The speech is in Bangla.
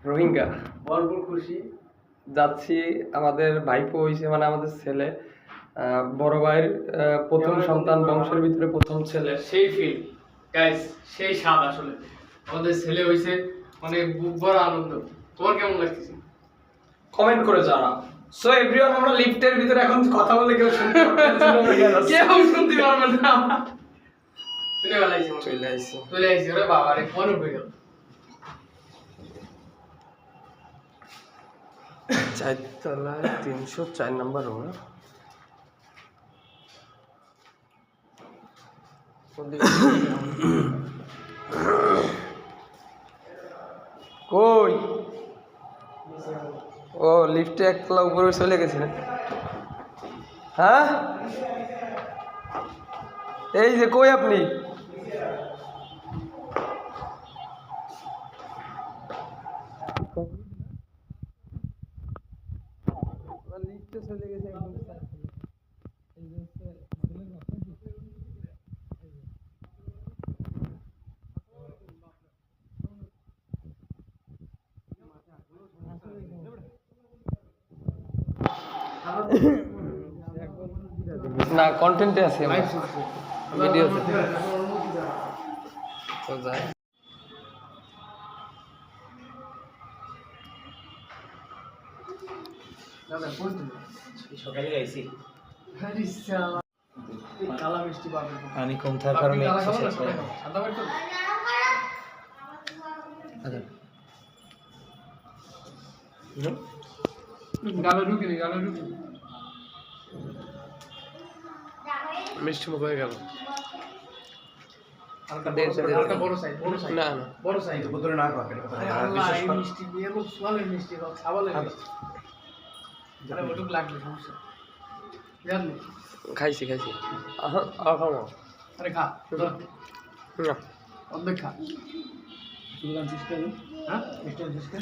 রোহিঙ্গা ভরপুর খুশি যাচ্ছি। আমাদের ভাইপো হয়েছে, মানে আমাদের ছেলে, বড় ভাইয়ের প্রথম সন্তান, বংশের ভিতরে প্রথম ছেলে। সেই ফিল গাইস, সেই স্বাদ আসলে আমাদের ছেলে হয়েছে, মানে বুক ভরা আনন্দ। তোমার কেমন লাগতেছে কমেন্ট করে জানাও। সো এভরিওয়ান, আমরা লিফটের ভিতরে এখন কথা বলতে কেউ শুনতে পারবে না, কেউ শুনতে পারবে না। চলে আইছি ওরে বাবা রে, ফোন উঠে গেল। চারতলায় 304 নম্বর রুম। কই ও লিফটে একতলা উপরে চলে গেছে। হ্যাঁ এই যে, কই আপনি? লিফটে চলে গেছে একদম। না, কন্টেন্টে আছে, ভিডিও তো যাই। সকালে আইছি, কালা মিষ্টি পাবে, পানি কম থাকার কারণে মিষ্টি মুখ হয়ে গেল। বড় সাইজ, না না, বড় সাইজ বোতলে না পাবে। মিষ্টি দিয়ে সোয়ালের মিষ্টি খাবালের মিষ্টি, আরে ওটুক লাগবে, সমস্যা জানি। খাইছি খাও। আরে খা না, অর্ধেক খা। হ্যাঁ, মিষ্টি